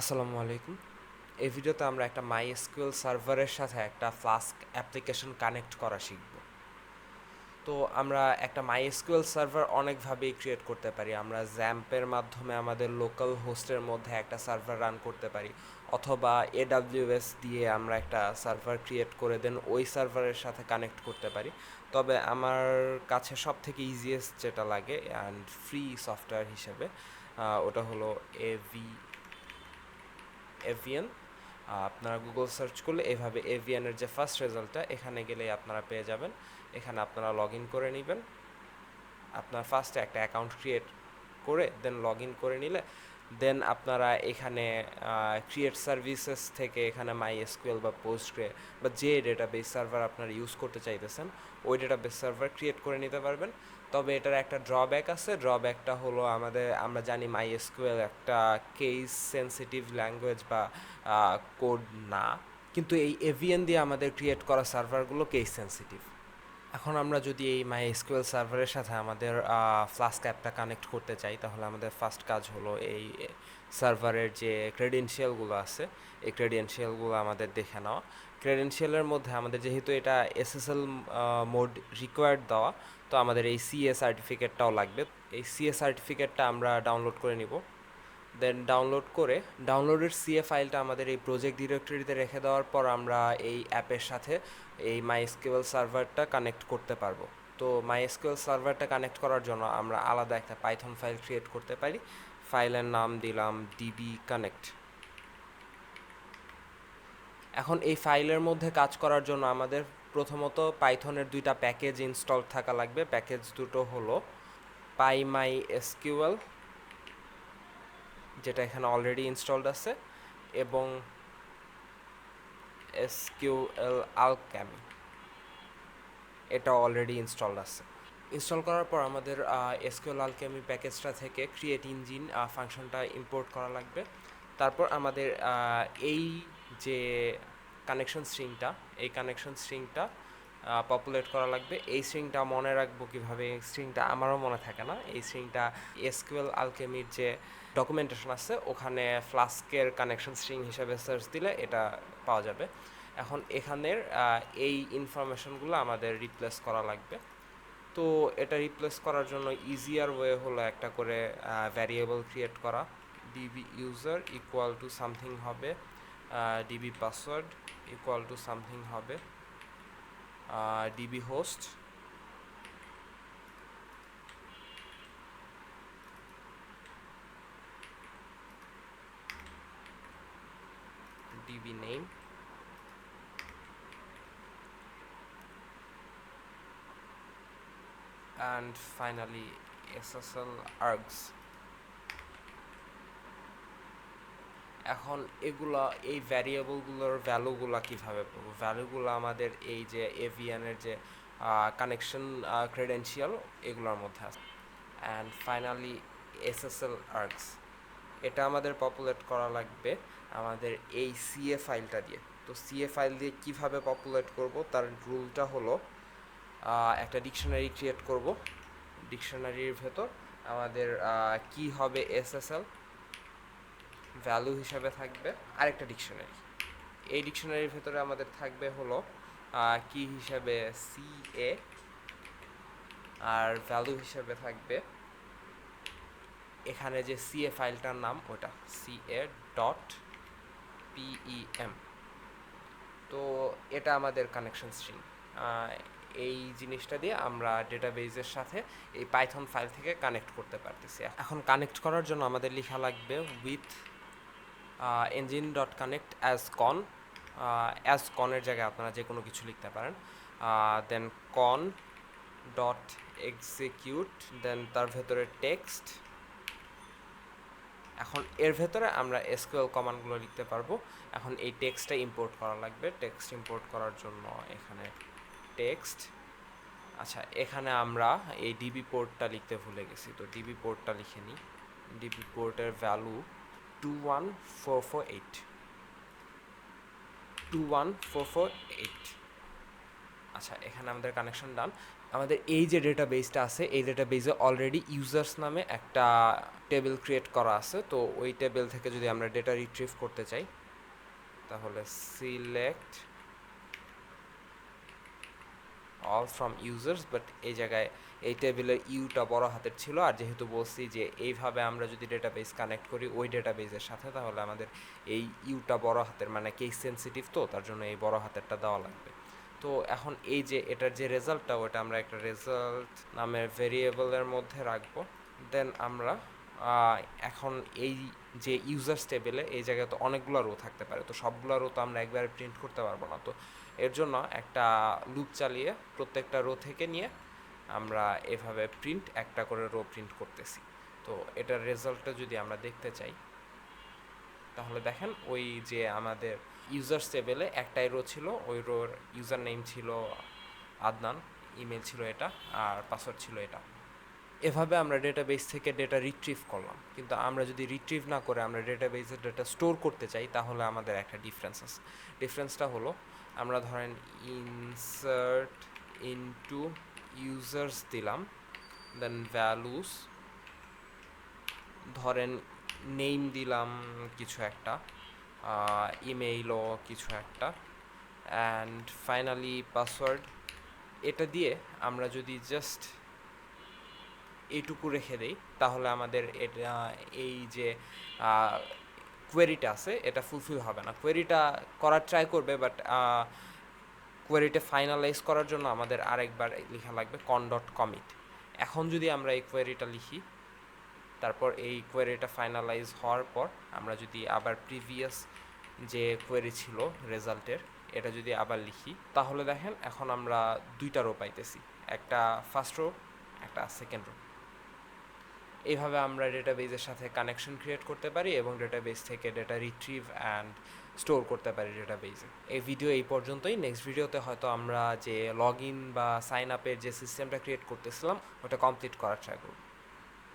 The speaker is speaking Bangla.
আসসালামু আলাইকুম। এই ভিডিওতে আমরা একটা MySQL সার্ভারের সাথে একটা ফ্লাস্ক অ্যাপ্লিকেশন কানেক্ট করা শিখব। তো আমরা একটা MySQL সার্ভার অনেকভাবেই ক্রিয়েট করতে পারি। আমরা জ্যাম্পের মাধ্যমে আমাদের লোকাল হোস্টের মধ্যে একটা সার্ভার রান করতে পারি, অথবা AWS দিয়ে আমরা একটা সার্ভার ক্রিয়েট করে দেন ওই সার্ভারের সাথে কানেক্ট করতে পারি। তবে আমার কাছে সব থেকে ইজিয়েস্ট যেটা লাগে অ্যান্ড ফ্রি সফটওয়্যার হিসেবে ওটা হলো এভিএন। আপনারা গুগল সার্চ করলে এভাবে এভিএনের যে ফার্স্ট রেজাল্টটা এখানে গেলেই আপনারা পেয়ে যাবেন। এখানে আপনারা লগ ইন করে নেবেন। আপনার ফার্স্টে একটা অ্যাকাউন্ট ক্রিয়েট করে দেন লগ ইন করে নিলে দেন আপনারা এখানে ক্রিয়েট সার্ভিসেস থেকে এখানে MySQL বা পোস্টগ্রে বা যে ডেটাবেস সার্ভার আপনারা ইউজ করতে চাইতেছেন ওই ডেটাবেস সার্ভার ক্রিয়েট করে নিতে পারবেন। তবে এটার একটা ড্রব্যাক আছে। ড্রব্যাকটা হলো আমরা জানি MySQL একটা কেস সেন্সিটিভ ল্যাঙ্গুয়েজ বা কোড না, কিন্তু এই এভিএন দিয়ে আমাদের ক্রিয়েট করা সার্ভারগুলো কেস সেন্সিটিভ। এখন আমরা যদি এই MySQL সার্ভারের সাথে আমাদের ফ্লাস্ক অ্যাপটা কানেক্ট করতে চাই, তাহলে আমাদের ফার্স্ট কাজ হলো এই সার্ভারের যে ক্রেডেনশিয়ালগুলো আছে এই ক্রেডেনশিয়ালগুলো আমাদের দেখে নেওয়া। ক্রেডেনশিয়ালের মধ্যে আমাদের যেহেতু এটা SSL মোড রিকোয়ার্ড দেওয়া, তো আমাদের এই CA সার্টিফিকেটটাও লাগবে। এই CA সার্টিফিকেটটা আমরা ডাউনলোড করে নিব। দেন ডাউনলোডের সিএ ফাইলটা আমাদের এই প্রজেক্ট ডিরেক্টরিতে রেখে দেওয়ার পর আমরা এই অ্যাপের সাথে এই MySQL সার্ভারটা কানেক্ট করতে পারবো। তো MySQL সার্ভারটা কানেক্ট করার জন্য আমরা আলাদা একটা পাইথন ফাইল ক্রিয়েট করতে পারি। ফাইলের নাম দিলাম ডিবি কানেক্ট। এখন এই ফাইলের মধ্যে কাজ করার জন্য আমাদের প্রথমত পাইথনের দুইটা প্যাকেজ ইনস্টল থাকা লাগবে। প্যাকেজ দুটো হলো PyMySQL, যেটা এখানে অলরেডি ইনস্টলড আছে, এবং SQLAlchemy, এটা অলরেডি ইনস্টলড আছে। ইনস্টল করার পর আমাদের SQLAlchemy প্যাকেজটা থেকে ক্রিয়েট ইঞ্জিন ফাংশনটা ইম্পোর্ট করা লাগবে। তারপর আমাদের এই যে কানেকশন স্ট্রিংটা পপুলেট করা লাগবে। এই স্ট্রিংটা মনে রাখবো কীভাবে, এই স্ট্রিংটা আমারও মনে থাকে না। এই স্ট্রিংটা SQLAlchemyর যে ডকুমেন্টেশন আছে ওখানে ফ্লাস্কের কানেকশন স্ট্রিং হিসেবে সার্চ দিলে এটা পাওয়া যাবে। এখন এখানের এই ইনফরমেশনগুলো আমাদের রিপ্লেস করা লাগবে। তো এটা রিপ্লেস করার জন্য ইজিয়ার ওয়ে হলো একটা করে ভ্যারিয়েবল ক্রিয়েট করা। DB user equal to something হবে, DB password equal to something হবে, DB host, DB name, and finally SSL args। এখন এই ভ্যারিয়েবলগুলোর ভ্যালুগুলো কীভাবে পাবো? ভ্যালুগুলো আমাদের এই যে এভিএনের যে কানেকশন ক্রেডেনশিয়াল এগুলোর মধ্যে আছে। অ্যান্ড ফাইনালি SSL args, এটা আমাদের পপুলেট করা লাগবে আমাদের এই সিএ ফাইলটা দিয়ে। তো সিএ ফাইল দিয়ে কিভাবে পপুলেট করব তার রুলটা হলো একটা ডিকশনারি ক্রিয়েট করব। ডিকশনারির ভেতর আমাদের কি হবে, SSL ভ্যালু হিসাবে থাকবে আরেকটা ডিকশনারি। এই ডিকশনারির ভেতরে আমাদের থাকবে হলো কি হিসাবে CA, আর ভ্যালু হিসাবে থাকবে এখানে যে CA ফাইলটার নাম ওটা CA.PEM। তো এটা আমাদের কানেকশন স্ট্রিং। এই জিনিসটা দিয়ে আমরা ডেটাবেজের সাথে এই পাইথন ফাইল থেকে কানেক্ট করতে পারতেছি। এখন কানেক্ট করার জন্য আমাদের লেখা লাগবে উইথ engine.connect as কনের জায়গায় আপনারা যে কোনো কিছু লিখতে পারেন। দেন con.execute, দেন তার ভেতরে টেক্সট। এখন এর ভেতরে আমরা SQL কমান্ডগুলো লিখতে পারবো। এখন এই টেক্সটটা ইম্পোর্ট করা লাগবে। টেক্সট ইম্পোর্ট করার জন্য এখানে টেক্সট, আচ্ছা এখানে আমরা এই ডিবি পোর্টটা লিখতে ভুলে গেছি, তো ডিবি পোর্টটা লিখে নিই। ডিবি পোর্টের ভ্যালু 21448। আচ্ছা এখানে আমাদের কানেকশন ডান। আমাদের এই যে ডেটাবেসটা আছে এই ডেটাবেসে অলরেডি ইউজার্স নামে একটা টেবিল ক্রিয়েট করা আছে। তো ওই টেবিল থেকে যদি আমরা ডেটা রিট্রিভ করতে চাই তাহলে select all from users, but এই জায়গায় এই টেবিলের ইউটা বড় হাতের ছিল, আর যেহেতু বলছি যে এইভাবে আমরা যদি ডেটাবেস কানেক্ট করি ওই ডেটাবেসের সাথে তাহলে আমাদের এই ইউটা বড় হাতের, মানে কেস সেন্সিটিভ, তো তার জন্য এই বড় হাতেরটা দেওয়া লাগবে। তো এখন এই যে এটার যে রেজাল্টটা ওটা আমরা একটা রেজাল্ট নামের ভেরিয়েবলের মধ্যে রাখবো। দেন আমরা এখন এই যে ইউজার্স টেবিলে এই জায়গায় তো অনেকগুলো রো থাকতে পারে, তো সবগুলো রো তো আমরা একবারে প্রিন্ট করতে পারবো না। তো এর জন্য একটা লুপ চালিয়ে প্রত্যেকটা রো থেকে নিয়ে আমরা এভাবে প্রিন্ট একটা করে রো প্রিন্ট করতেছি। তো এটার রেজাল্টটা যদি আমরা দেখতে চাই তাহলে দেখেন ওই যে আমাদের ইউজার্স টেবিলে একটাই রো ছিল, ওই রোর ইউজার নেম ছিল আদনান, ইমেল ছিল এটা, আর পাসওয়ার্ড ছিল এটা। এভাবে আমরা ডেটাবেস থেকে ডেটা রিট্রিভ করলাম, কিন্তু আমরা যদি রিট্রিভ না করে আমরা ডেটাবেসের ডেটা স্টোর করতে চাই তাহলে আমাদের একটা ডিফারেন্স আছে। ডিফারেন্সটা হলো আমরা ধরেন ইনসার্ট ইনটু ইউজার্স দিলাম, দেন ভ্যালুস ধরেন নেম দিলাম কিছু একটা, ইমেইলও কিছু একটা, অ্যান্ড ফাইনালি পাসওয়ার্ড। এটা দিয়ে আমরা যদি জাস্ট এইটুকু রেখে দেই তাহলে আমাদের এটা এই যে কোয়েরিটা আছে এটা ফুলফিল হবে না। কোয়েরিটা করার ট্রাই করবে, বাট কোয়েরিটা ফাইনালাইজ করার জন্য আমাদের আরেকবার লেখা লাগবে con.commit। এখন যদি আমরা এই কোয়েরিটা লিখি, তারপর এই কোয়েরিটা ফাইনালাইজ হওয়ার পর আমরা যদি আবার প্রিভিয়াস যে কোয়েরি ছিল রেজাল্টের এটা যদি আবার লিখি তাহলে দেখেন এখন আমরা দুইটা রো পাইতেছি, একটা ফার্স্ট রো একটা সেকেন্ড রো। এইভাবে আমরা ডেটাবেসের সাথে কানেকশন ক্রিয়েট করতে পারি এবং ডেটাবেস থেকে ডেটা রিট্রিভ অ্যান্ড স্টোর করতে পারি ডেটাবেসে। এই ভিডিও এই পর্যন্তই। নেক্সট ভিডিওতে হয়তো আমরা যে লগ ইন বা সাইন আপের যে সিস্টেমটা ক্রিয়েট করতেছিলাম ওটা কমপ্লিট করার ট্রাই করব।